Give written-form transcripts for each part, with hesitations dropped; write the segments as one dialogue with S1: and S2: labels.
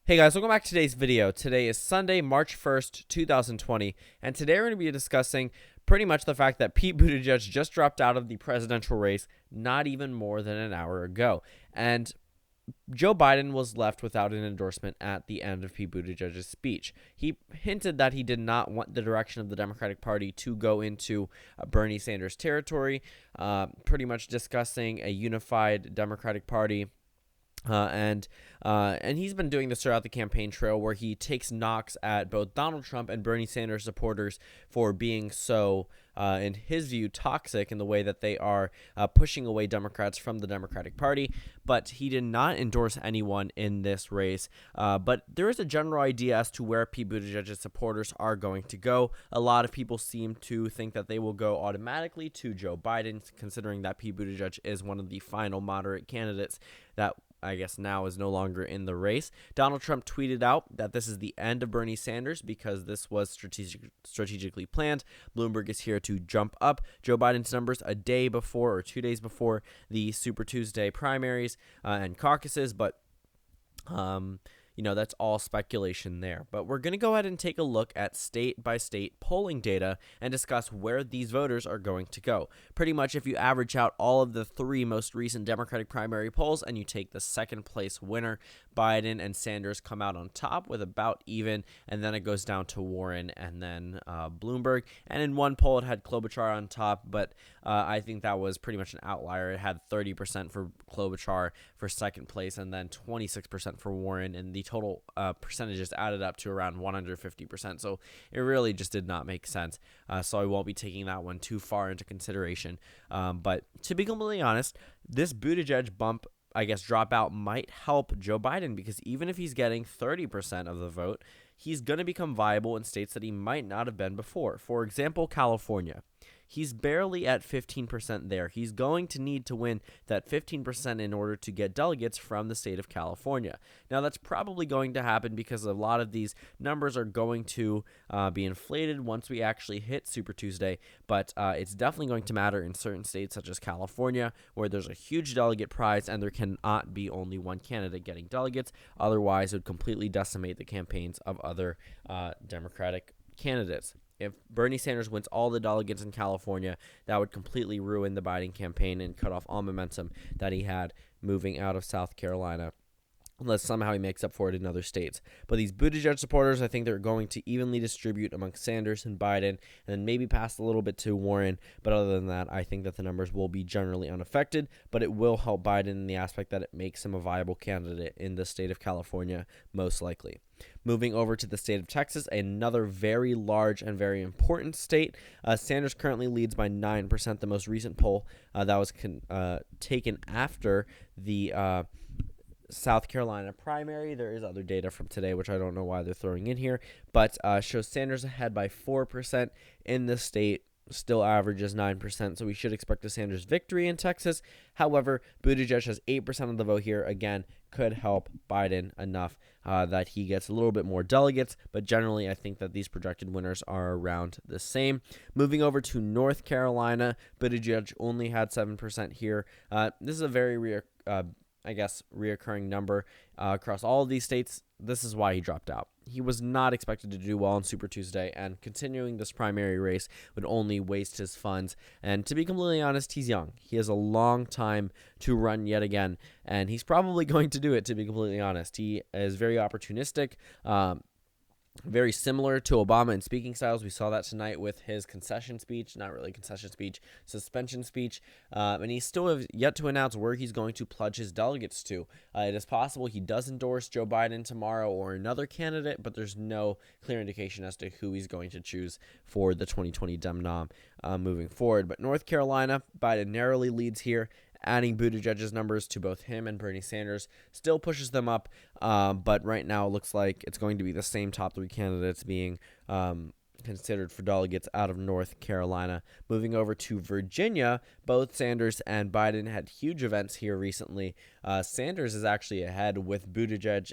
S1: Hey guys, welcome back to today's video. Today is Sunday, March 1st, 2020, and today we're going to be discussing pretty much the fact that Pete Buttigieg just dropped out of the presidential race not even more than an hour ago. And Joe Biden was left without an endorsement at the end of Pete Buttigieg's speech. He hinted that he did not want the direction of the Democratic Party to go into Bernie Sanders territory, pretty much discussing a unified Democratic Party. And he's been doing this throughout the campaign trail, where he takes knocks at both Donald Trump and Bernie Sanders supporters for being so, in his view, toxic in the way that they are pushing away Democrats from the Democratic Party. But he did not endorse anyone in this race. But there is a general idea as to where Pete Buttigieg's supporters are going to go. A lot of people seem to think that they will go automatically to Joe Biden, considering that Pete Buttigieg is one of the final moderate candidates that I guess now is no longer in the race. Donald Trump tweeted out that this is the end of Bernie Sanders because this was strategically planned. Bloomberg is here to jump up Joe Biden's numbers a day before or 2 days before the Super Tuesday primaries and caucuses, but that's all speculation there. But we're going to go ahead and take a look at state-by-state polling data and discuss where these voters are going to go. Pretty much if you average out all of the three most recent Democratic primary polls and you take the second place winner, Biden and Sanders come out on top with about even, and then it goes down to Warren and then Bloomberg. And in one poll, it had Klobuchar on top, but I think that was pretty much an outlier. It had 30% for Klobuchar for second place and then 26% for Warren, and the total percentages added up to around 150%. So it really just did not make sense. So I won't be taking that one too far into consideration. But to be completely honest, this Buttigieg dropout might help Joe Biden, because even if he's getting 30% of the vote, he's going to become viable in states that he might not have been before. For example, California. He's barely at 15% there. He's going to need to win that 15% in order to get delegates from the state of California. Now, that's probably going to happen because a lot of these numbers are going to be inflated once we actually hit Super Tuesday, but it's definitely going to matter in certain states such as California, where there's a huge delegate prize and there cannot be only one candidate getting delegates. Otherwise, it would completely decimate the campaigns of other Democratic candidates. If Bernie Sanders wins all the delegates in California, that would completely ruin the Biden campaign and cut off all momentum that he had moving out of South Carolina, unless somehow he makes up for it in other states. But these Buttigieg supporters, I think they're going to evenly distribute among Sanders and Biden, and then maybe pass a little bit to Warren. But other than that, I think that the numbers will be generally unaffected, but it will help Biden in the aspect that it makes him a viable candidate in the state of California, most likely. Moving over to the state of Texas, another very large and very important state. Sanders currently leads by 9%, the most recent poll that was taken after the South Carolina primary. There is other data from today, which I don't know why they're throwing in here, but shows Sanders ahead by 4% in the state. Still averages 9%, so we should expect a Sanders victory in Texas. However, Buttigieg has 8% of the vote here. Again, could help Biden enough that he gets a little bit more delegates, but generally I think that these projected winners are around the same. Moving over to North Carolina, Buttigieg only had 7% here. This is a very reoccurring number across all of these states. This is why he dropped out. He was not expected to do well on Super Tuesday, and continuing this primary race would only waste his funds. And to be completely honest, he's young. He has a long time to run yet again, and he's probably going to do it, to be completely honest. He is very opportunistic. Very similar to Obama in speaking styles. We saw that tonight with his concession speech, not really concession speech, suspension speech. And he still has yet to announce where he's going to pledge his delegates to. It is possible he does endorse Joe Biden tomorrow or another candidate, but there's no clear indication as to who he's going to choose for the 2020 Dem Nom moving forward. But North Carolina, Biden narrowly leads here. Adding Buttigieg's numbers to both him and Bernie Sanders still pushes them up, but right now it looks like it's going to be the same top three candidates being considered for delegates out of North Carolina. Moving over to Virginia, both Sanders and Biden had huge events here recently. Sanders is actually ahead with Buttigieg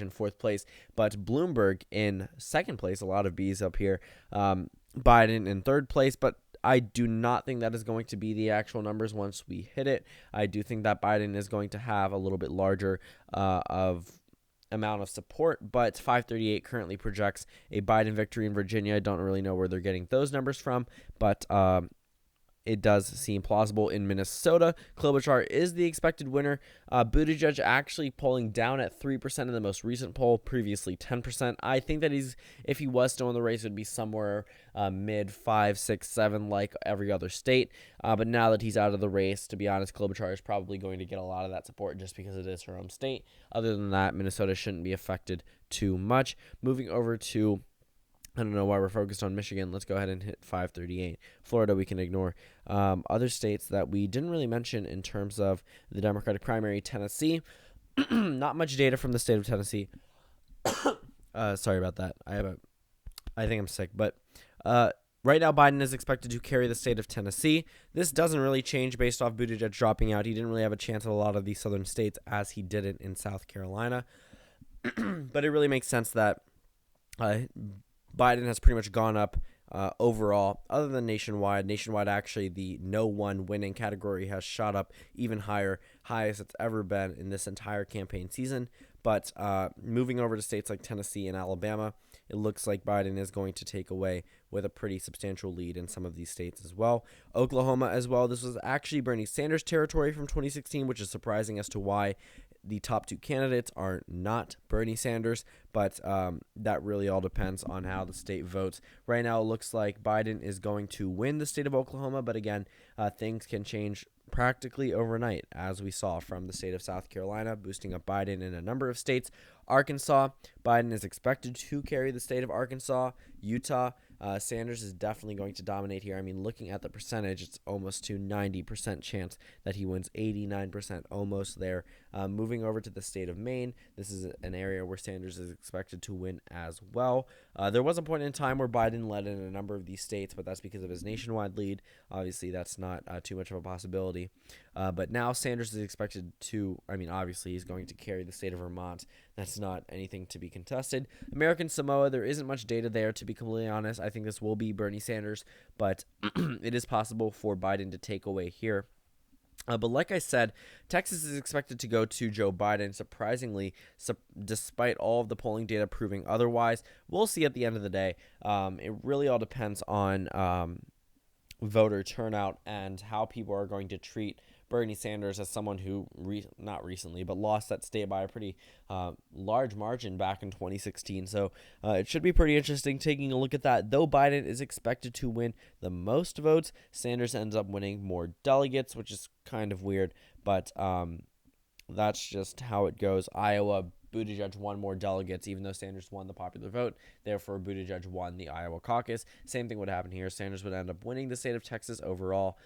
S1: in fourth place, but Bloomberg in second place. A lot of B's up here. Biden in third place, but I do not think that is going to be the actual numbers once we hit it. I do think that Biden is going to have a little bit larger of amount of support, but 538 currently projects a Biden victory in Virginia. I don't really know where they're getting those numbers from, but it does seem plausible. In Minnesota, Klobuchar is the expected winner. Buttigieg actually polling down at 3% in the most recent poll, previously 10%. I think that if he was still in the race, it would be somewhere mid 5, 6, 7, like every other state. But now that he's out of the race, to be honest, Klobuchar is probably going to get a lot of that support just because it is her home state. Other than that, Minnesota shouldn't be affected too much. Moving over to, I don't know why we're focused on Michigan. Let's go ahead and hit 538. Florida, we can ignore. Other states that we didn't really mention in terms of the Democratic primary, Tennessee. Not much data from the state of Tennessee. Sorry about that. I think I'm sick. But right now, Biden is expected to carry the state of Tennessee. This doesn't really change based off Buttigieg dropping out. He didn't really have a chance at a lot of these southern states as he didn't in South Carolina. But it really makes sense that Biden has pretty much gone up overall, other than nationwide. Nationwide, actually, the no one winning category has shot up even higher, highest it's ever been in this entire campaign season. But moving over to states like Tennessee and Alabama, it looks like Biden is going to take away with a pretty substantial lead in some of these states as well. Oklahoma as well. This was actually Bernie Sanders' territory from 2016, which is surprising as to why the top two candidates are not Bernie Sanders, but that really all depends on how the state votes. Right now, it looks like Biden is going to win the state of Oklahoma, but again, things can change practically overnight, as we saw from the state of South Carolina, boosting up Biden in a number of states. Arkansas, Biden is expected to carry the state of Arkansas. Utah, Sanders is definitely going to dominate here. I mean, looking at the percentage, it's almost to 90% chance that he wins, 89%, almost there. Moving over to the state of Maine, this is an area where Sanders is expected to win as well. There was a point in time where Biden led in a number of these states, but that's because of his nationwide lead. Obviously, that's not too much of a possibility. But now Sanders is expected to, obviously he's going to carry the state of Vermont. That's not anything to be contested. American Samoa, there isn't much data there, to be completely honest. I think this will be Bernie Sanders, but it is possible for Biden to take away here. But like I said, Texas is expected to go to Joe Biden, surprisingly, despite all of the polling data proving otherwise. We'll see at the end of the day. It really all depends on voter turnout and how people are going to treat Bernie Sanders as someone who, not recently, but lost that state by a pretty large margin back in 2016. So it should be pretty interesting taking a look at that. Though Biden is expected to win the most votes, Sanders ends up winning more delegates, which is kind of weird, but that's just how it goes. Iowa, Buttigieg won more delegates, even though Sanders won the popular vote. Therefore, Buttigieg won the Iowa caucus. Same thing would happen here. Sanders would end up winning the state of Texas overall,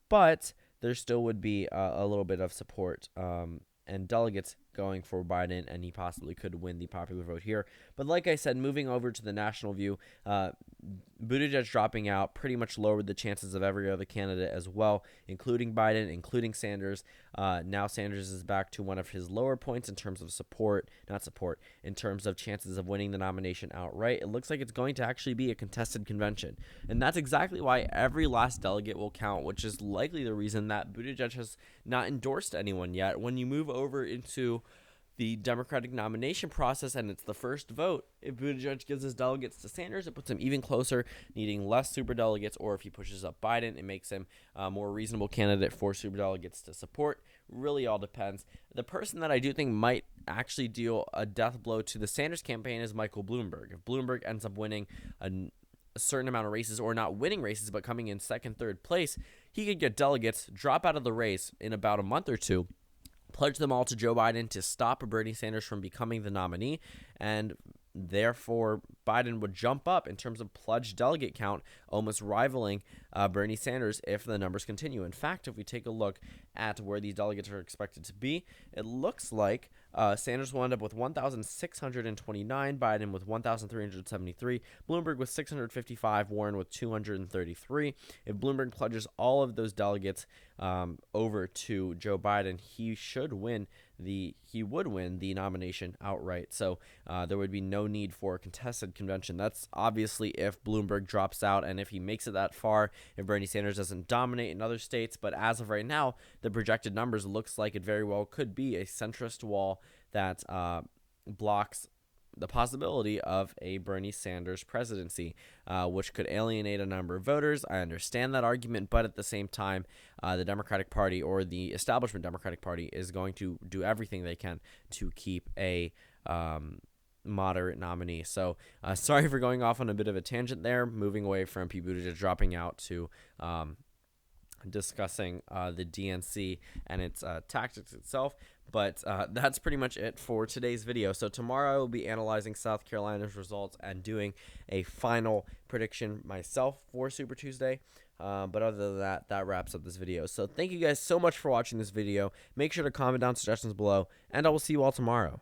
S1: but there still would be a little bit of support and delegates going for Biden, and he possibly could win the popular vote here. But like I said, moving over to the national view, Buttigieg dropping out pretty much lowered the chances of every other candidate as well, including Biden, including Sanders. Now Sanders is back to one of his lower points in terms of in terms of chances of winning the nomination outright. It looks like it's going to actually be a contested convention. And that's exactly why every last delegate will count, which is likely the reason that Buttigieg has not endorsed anyone yet. When you move over into the Democratic nomination process and it's the first vote, if Buttigieg gives his delegates to Sanders, it puts him even closer, needing less superdelegates, or if he pushes up Biden, it makes him a more reasonable candidate for superdelegates to support. Really all depends. The person that I do think might actually deal a death blow to the Sanders campaign is Michael Bloomberg. If Bloomberg ends up winning a certain amount of races, or not winning races but coming in second, third place, he could get delegates, drop out of the race in about a month or two, pledge them all to Joe Biden to stop Bernie Sanders from becoming the nominee, and therefore Biden would jump up in terms of pledged delegate count, almost rivaling Bernie Sanders if the numbers continue. In fact, if we take a look at where these delegates are expected to be, it looks like Sanders will end up with 1,629, Biden with 1,373, Bloomberg with 655, Warren with 233. If Bloomberg pledges all of those delegates over to Joe Biden, he would win the nomination outright. So there would be no need for a contested convention. That's obviously if Bloomberg drops out and if he makes it that far, if Bernie Sanders doesn't dominate in other states. But as of right now, the projected numbers looks like it very well could be a centrist wall that blocks the possibility of a Bernie Sanders presidency, which could alienate a number of voters. I understand that argument, but at the same time, the Democratic Party, or the establishment Democratic Party, is going to do everything they can to keep a moderate nominee. So sorry for going off on a bit of a tangent there, moving away from Pete Buttigieg dropping out to discussing the DNC and its tactics itself. But that's pretty much it for today's video. So tomorrow I will be analyzing South Carolina's results and doing a final prediction myself for Super Tuesday. But other than that, that wraps up this video. So thank you guys so much for watching this video. Make sure to comment down suggestions below, and I will see you all tomorrow.